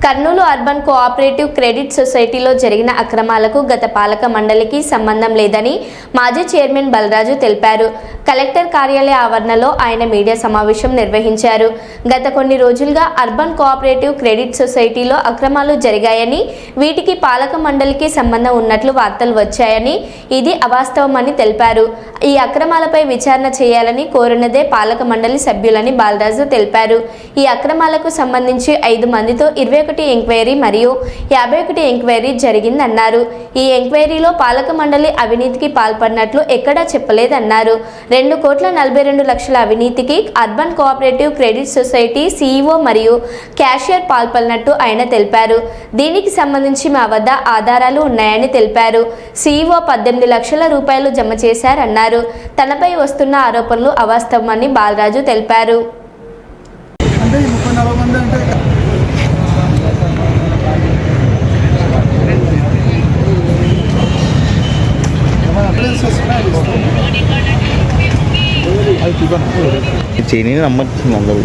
Kurnool urban cooperative credit సొసైటీలో జరిగిన అక్రమాలకు గత పాలక మండలికి సంబంధం లేదని మాజీ చైర్మన్ బలరాజు తెలిపారు. కలెక్టర్ కార్యాలయ ఆవరణలో ఆయన మీడియా సమావేశం నిర్వహించారు. గత కొన్ని రోజులుగా అర్బన్ కోఆపరేటివ్ క్రెడిట్ సొసైటీలో అక్రమాలు జరిగాయని, వీటికి పాలక మండలికి సంబంధం ఉన్నట్లు వార్తలు వచ్చాయని, ఇది అవాస్తవమని తెలిపారు. ఈ అక్రమాలపై విచారణ చేయాలని కోరినదే పాలక మండలి సభ్యులని బాలరాజు తెలిపారు. ఈ అక్రమాలకు సంబంధించి 5 మందితో 21 ఎంక్వైరీ మరియు 51 ఎంక్వైరీ జరిగిందన్నారు. ఈ ఎంక్వైరీలో పాలక మండలి అవినీతికి పాల్పడినట్లు ఎక్కడా చెప్పలేదన్నారు. 2,42,00,000 అవినీతికి urban cooperative credit society CEO మరియు క్యాషియర్ పాల్పడినట్టు ఆయన తెలిపారు. దీనికి సంబంధించి మా వద్ద ఆధారాలు ఉన్నాయని తెలిపారు. CEO 18 లక్షల రూపాయలు జమ చేశారన్నారు. తనపై వస్తున్న ఆరోపణలు అవాస్తవమని బాలరాజు తెలిపారు. చీనీ నమ్మచ్చింది అందరూ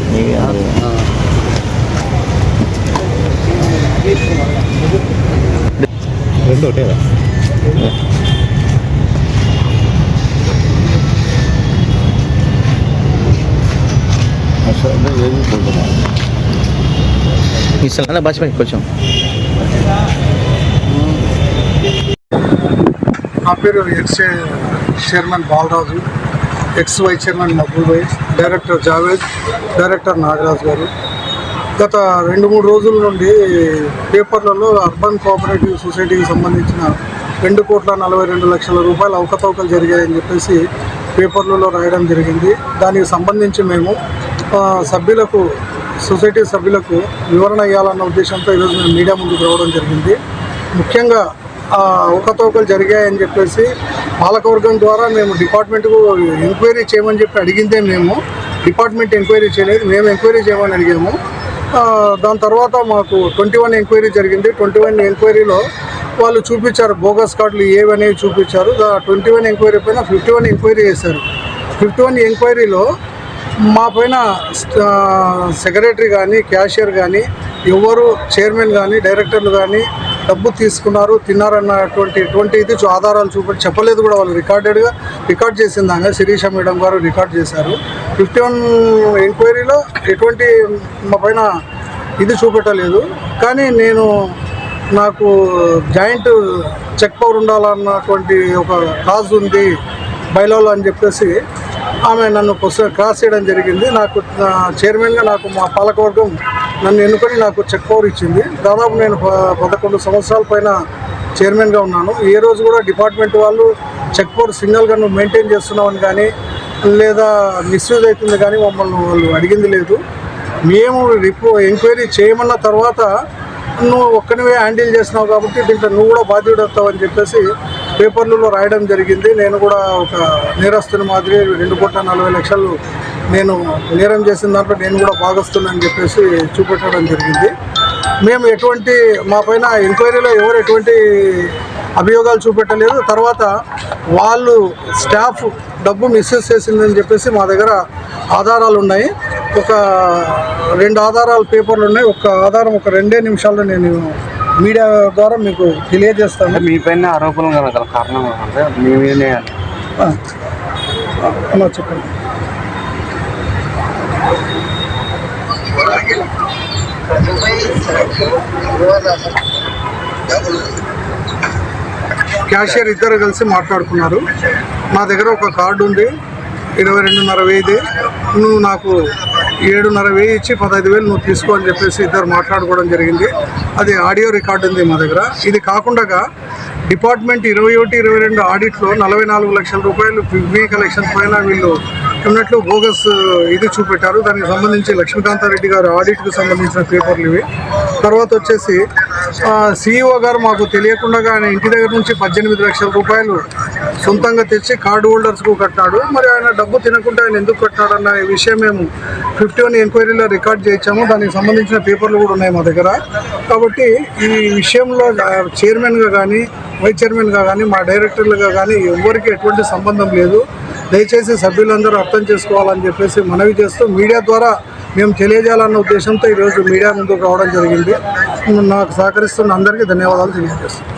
రెండు ఒకటే ఇస్తాను భాష కొంచెం. నా పేరు ex chairman Balaraju, ex vice chairman Mahaboob భాయ్, డైరెక్టర్ జావేద్, డైరెక్టర్ నాగరాజు గారు. గత 2-3 రోజుల నుండి పేపర్లలో అర్బన్ కోఆపరేటివ్ సొసైటీకి సంబంధించిన 2,42,00,000 రూపాయలు అవకతవకలు జరిగాయని చెప్పేసి పేపర్లలో రాయడం జరిగింది. దానికి సంబంధించి మేము సభ్యులకు, సొసైటీ సభ్యులకు వివరణ ఇవ్వాలన్న ఉద్దేశంతో ఈరోజు మేము మీడియా ముందుకు రావడం జరిగింది. ముఖ్యంగా అవకతవకలు జరిగాయని చెప్పేసి పాలకవర్గం ద్వారా మేము డిపార్ట్మెంట్కు ఎంక్వైరీ చేయమని చెప్పి అడిగిందే. మేము డిపార్ట్మెంట్ ఎంక్వైరీ చేయలేదు, మేము ఎంక్వైరీ చేయమని అడిగాము. దాని తర్వాత మాకు 21 ఎంక్వైరీ జరిగింది. 21 ఎంక్వైరీలో వాళ్ళు చూపించారు, బోగస్ కార్డులు ఏవనేవి చూపించారు. 21 ఎంక్వైరీ పైన 51 ఎంక్వైరీ చేశారు. 51 ఎంక్వైరీలో మా పైన సెక్రటరీ కానీ, క్యాషియర్ కానీ, ఎవరు చైర్మన్ కానీ, డైరెక్టర్లు కానీ డబ్బు తీసుకున్నారు, తిన్నారన్నటువంటి ఇది ఆధారాలు చెప్పలేదు కూడా. వాళ్ళు రికార్డ్ చేసిందాగా శిరీష మేడం గారు రికార్డ్ చేశారు. 51 ఎంక్వైరీలో ఎటువంటి మా పైన ఇది చూపెట్టలేదు. కానీ నాకు జాయింట్ చెక్ పవర్ ఉండాలన్నటువంటి ఒక కాజ్ ఉంది బైలాలో అని చెప్పేసి ఆమె నన్ను క్రాస్ చేయడం జరిగింది. నాకు చైర్మన్గా మా పాలకవర్గం నన్ను ఎన్నుకొని నాకు చెక్ పవర్ ఇచ్చింది. దాదాపు నేను 11 సంవత్సరాల పైన చైర్మన్గా ఉన్నాను. ఏ రోజు కూడా డిపార్ట్మెంట్ వాళ్ళు చెక్ పవర్ సింగిల్గా నువ్వు మెయింటైన్ చేస్తున్నామని కానీ, లేదా మిస్యూజ్ అవుతుంది కానీ మమ్మల్ని వాళ్ళు అడిగింది లేదు. మేము ఎంక్వైరీ చేయమన్న తర్వాత నువ్వు ఒక్కనివే హ్యాండిల్ చేస్తున్నావు కాబట్టి దీంట్లో నువ్వు కూడా బాధ్యుడు అవుతావు అని చెప్పేసి పేపర్లలో రాయడం జరిగింది. నేను కూడా ఒక నేరస్తుని మాదిరి 2,40,00,000 నేను నేరం చేసిన దాంట్లో నేను కూడా భాగస్తున్నానని చెప్పేసి చూపెట్టడం జరిగింది. మేము మా పైన ఎంక్వైరీలో ఎవరు ఎటువంటి అభియోగాలు చూపెట్టలేదు. తర్వాత వాళ్ళు స్టాఫ్ డబ్బు మిస్యూజ్ చేసిందని చెప్పేసి మా దగ్గర ఆధారాలు ఉన్నాయి. ఒక 2 ఆధారాలు పేపర్లు ఉన్నాయి. ఒక ఆధారం ఒక 2 నిమిషాల్లో నేను మీడియా ద్వారా మీకు తెలియజేస్తాను. మీ పైన ఆరోపణలు గల కారణం అంటే మేమే చెప్పండి. క్యాషియర్ ఇద్దరు కలిసి మాట్లాడుకున్నారు. మా దగ్గర ఒక కార్డు ఉంది 22,500. నువ్వు నాకు 7,500 ఇచ్చి 15,000 నువ్వు తీసుకో అని చెప్పేసి ఇద్దరు మాట్లాడుకోవడం జరిగింది. అది ఆడియో రికార్డు ఉంది మా దగ్గర. ఇది కాకుండా డిపార్ట్మెంట్ 21-22 ఆడిట్లో 44 లక్షల రూపాయలు పిగ్మీ కలెక్షన్ పైన వీళ్ళు ఉన్నట్లు బోగస్ ఇది చూపెట్టారు. దానికి సంబంధించి లక్ష్మీకాంతారెడ్డి గారు ఆడిట్కి సంబంధించిన పేపర్లు ఇవి. తర్వాత వచ్చేసి CEO గారు మాకు తెలియకుండా ఆయన ఇంటి దగ్గర నుంచి 18 లక్షల రూపాయలు సొంతంగా తెచ్చి కార్డు హోల్డర్స్కు కట్టాడు. మరి ఆయన డబ్బు తినకుండా ఆయన ఎందుకు కట్టాడు అన్న విషయం మేము 51 ఎంక్వైరీలో రికార్డ్ చేయించాము. దానికి సంబంధించిన పేపర్లు కూడా ఉన్నాయి మా దగ్గర. కాబట్టి ఈ విషయంలో చైర్మన్గా కానీ, వైస్ చైర్మన్గా కానీ, మా డైరెక్టర్లుగా కానీ ఎవరికి ఎటువంటి సంబంధం లేదు. దయచేసి సభ్యులందరూ అర్థం చేసుకోవాలని చెప్పేసి మనవి చేస్తూ మీడియా ద్వారా మేము తెలియజేయాలన్న ఉద్దేశంతో ఈరోజు మీడియా ముందుకు రావడం జరిగింది. నాకు సహకరిస్తున్న అందరికీ ధన్యవాదాలు తెలియజేస్తున్నాను.